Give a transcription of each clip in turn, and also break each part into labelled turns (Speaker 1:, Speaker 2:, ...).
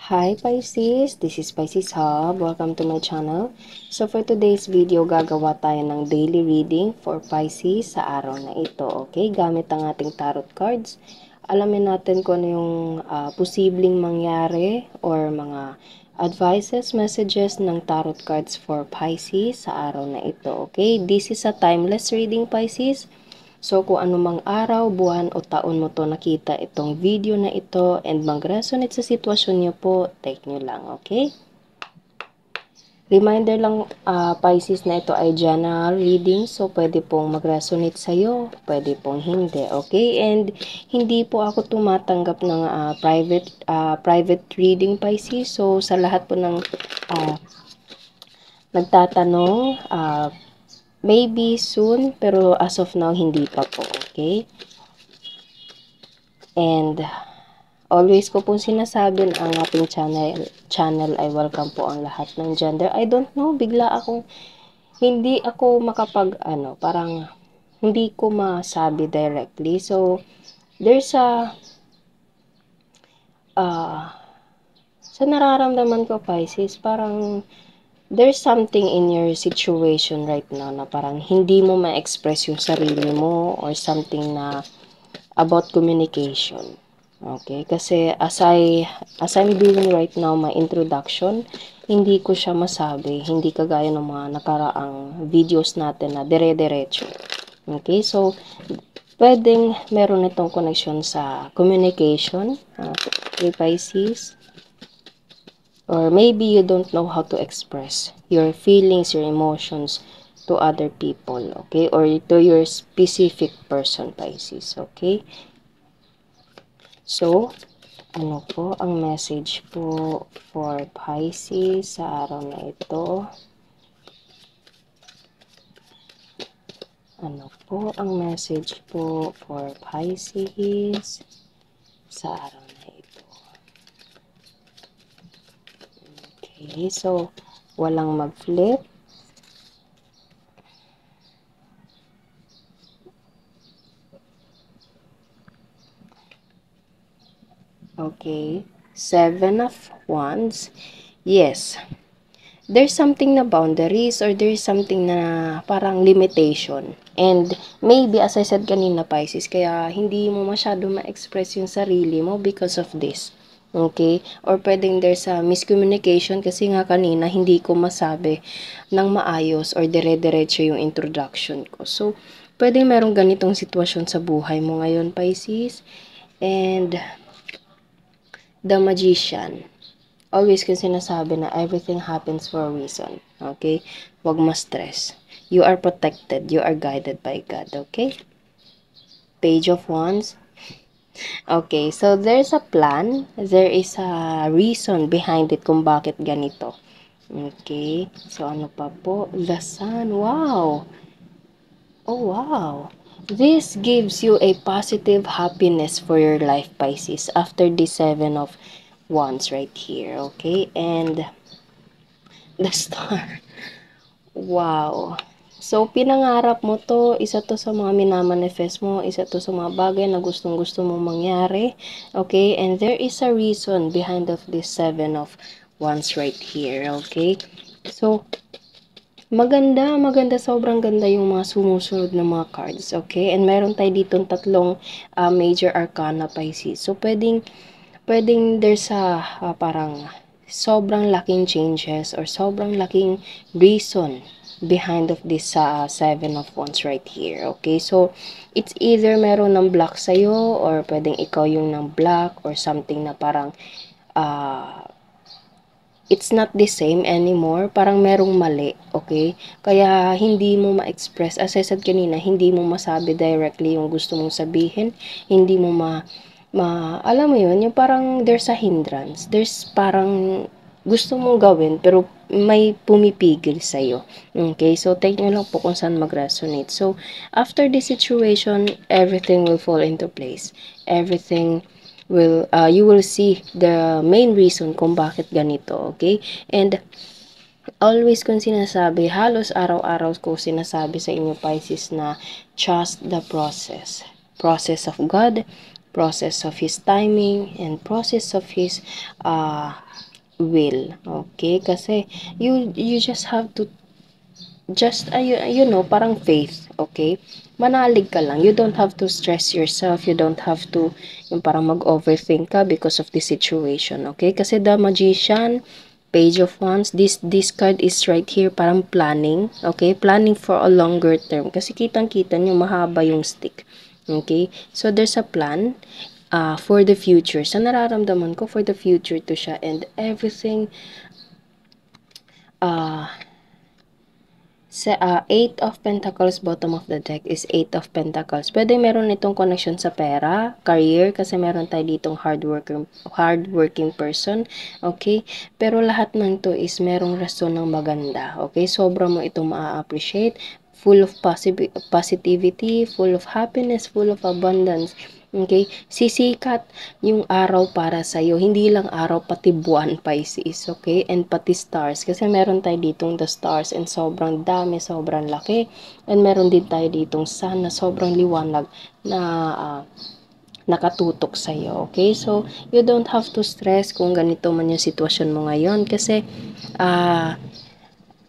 Speaker 1: Hi Pisces, this is Pisces Hub. Welcome to my channel. So for today's video, gagawa tayo ng daily reading for Pisces sa araw na ito. Okay, gamit ang ating tarot cards. Alamin natin kung ano yung posibleng mangyari or mga advices, messages ng tarot cards for Pisces sa araw na ito. Okay, this is a timeless reading, Pisces. So, kung anumang araw, buwan o taon mo to nakita itong video na ito and mag-resonate sa sitwasyon niyo po, take nyo lang, okay? Reminder lang, Pisces, na ito ay general reading, so pwede pong mag-resonate sa'yo, pwede pong hindi, okay? And hindi po ako tumatanggap ng private reading, Pisces, so sa lahat po ng nagtatanong, maybe soon, pero as of now, hindi pa po, okay? And always ko pong sinasabi na ang ating channel ay welcome po ang lahat ng gender. I don't know, bigla akong hindi ako parang hindi ko masabi directly. So, there's sa nararamdaman ko, Pisces, parang there's something in your situation right now na parang hindi mo ma-express yung sarili mo or something na about communication. Okay? Kasi as I'm doing right now my introduction, hindi ko siya masabi. Hindi kagaya ng mga nakaraang videos natin na dire-diretso. Okay? So, pwedeng meron itong connection sa communication. Okay, Pisces. Or maybe you don't know how to express your feelings, your emotions to other people, okay? Or to your specific person, Pisces, okay? So, ano po ang message po for Pisces sa araw na ito? Ano po ang message po for Pisces sa araw na ito? Okay, so, walang mag-flip. Okay, 7 of Wands. Yes, there's something na boundaries or there's something na parang limitation. And maybe, as I said kanina, Pisces, kaya hindi mo masyado ma-express yung sarili mo because of this. Okay? Or pwedeng there's a miscommunication kasi nga kanina hindi ko masabi ng maayos or dire-diretso yung introduction ko. So, pwedeng merong ganitong sitwasyon sa buhay mo ngayon, Pisces. And the Magician. Always ko sinasabi na everything happens for a reason. Okay? Huwag ma-stress. You are protected. You are guided by God. Okay? Page of Wands. Okay, so there's a plan. There is a reason behind it kung bakit ganito. Okay? So, ano pa po? The Sun. Wow! Oh, wow! This gives you a positive happiness for your life, Pisces, after the 7 of Wands right here, okay? And the Star. Wow! So, pinangarap mo to, isa to sa mga minamanifest mo, isa to sa mga bagay na gustong-gusto mong mangyari, okay? And there is a reason behind of this 7 of Wands right here, okay? So, maganda, sobrang ganda yung mga sumusunod na mga cards, okay? And meron tayo ditong tatlong major arcana, Pisces. So, pwedeng there's parang sobrang laking changes or sobrang laking reason behind of this 7 of Wands right here, okay? So, it's either meron ng black sa'yo or pwedeng ikaw yung ng black or something na parang it's not the same anymore. Parang merong mali, okay? Kaya hindi mo ma-express. As I said kanina, hindi mo masabi directly yung gusto mong sabihin. Hindi mo alam mo yun, yung parang there's a hindrance. There's parang gusto mong gawin, pero may pumipigil sa'yo. Okay? So, take nyo lang po kung saan mag-resonate. So, after this situation, everything will fall into place. Everything you will see the main reason kung bakit ganito, okay? And always kong sinasabi, halos araw-araw ko sinasabi sa inyo, Pisces, na trust the process. Process of God, process of His timing, and process of His will. Okay? Kasi you just have to parang faith, okay? Manalig ka lang. You don't have to stress yourself. You don't have to, yung parang mag-overthink ka because of the situation, okay? Kasi the Magician, Page of Wands, this card is right here, parang planning, okay? Planning for a longer term. Kasi kitang-kita nyo, mahaba yung stick, okay? So, there's a plan for the future. Sa nararamdaman ko, for the future to siya, and everything, sa Eight of Pentacles, bottom of the deck is Eight of Pentacles. Pwede meron itong connection sa pera, career, kasi meron tayo ditong hardworking person, okay? Pero lahat ng to is merong rason ng maganda, okay? Sobra mo itong ma-appreciate, full of positivity, full of happiness, full of abundance. Okay? Sisikat yung araw para sa'yo. Hindi lang araw, pati buwan, Pisces. Okay? And pati stars. Kasi meron tayo ditong the stars and sobrang dami, sobrang laki. And meron din tayo ditong sun na sobrang liwanag na nakatutok sa'yo. Okay? So, you don't have to stress kung ganito man yung sitwasyon mo ngayon. Kasi,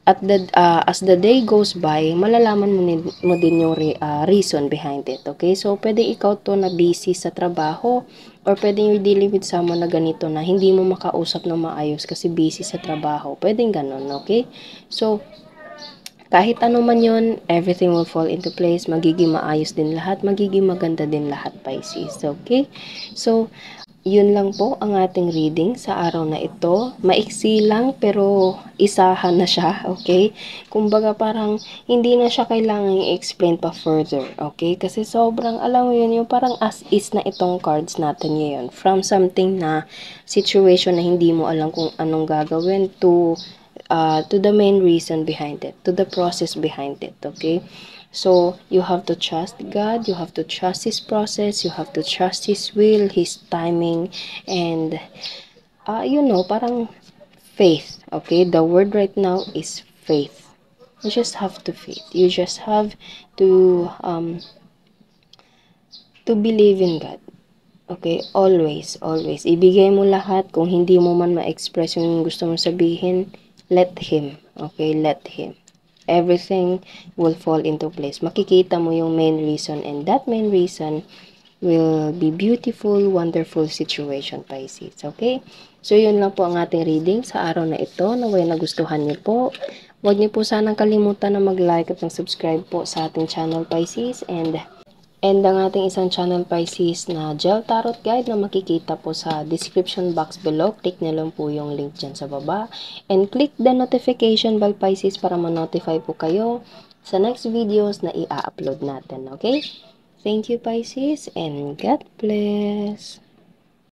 Speaker 1: as the day goes by, malalaman mo din yung reason behind it, okay? So, pwede ikaw to na busy sa trabaho, or pwede you're dealing with someone na ganito na hindi mo makausap na maayos kasi busy sa trabaho. Pwedeng ganun, okay? So, kahit ano man yun, everything will fall into place, magiging maayos din lahat, magiging maganda din lahat, Pisces, okay? So, yun lang po ang ating reading sa araw na ito. Maiksi lang pero isahan na siya, okay? Kumbaga parang hindi na siya kailangan i-explain pa further, okay? Kasi sobrang, alam mo yun, yung parang as is na itong cards natin ngayon. From something na situation na hindi mo alam kung anong gagawin to the main reason behind it, to the process behind it, okay? So, you have to trust God, you have to trust His process, you have to trust His will, His timing, and, parang faith, okay? The word right now is faith. You just have to faith. You just have to believe in God. Okay? Always, always. Ibigay mo lahat. Kung hindi mo man ma-express yung gusto mong sabihin, let Him. Okay? Let Him. Everything will fall into place. Makikita mo yung main reason, and that main reason will be beautiful, wonderful situation, Pisces. Okay? So, yun lang po ang ating reading sa araw na ito. Naway nagustuhan niyo po. Huwag niyo po sanang kalimutan na mag-like at mag-subscribe po sa ating channel, Pisces. And ang ating isang channel, Pisces, na Gel Tarot Guide na makikita po sa description box below. Click na lang po yung link dyan sa baba. And click the notification bell, Pisces, para ma-notify po kayo sa next videos na i-upload natin. Okay? Thank you, Pisces, and God bless!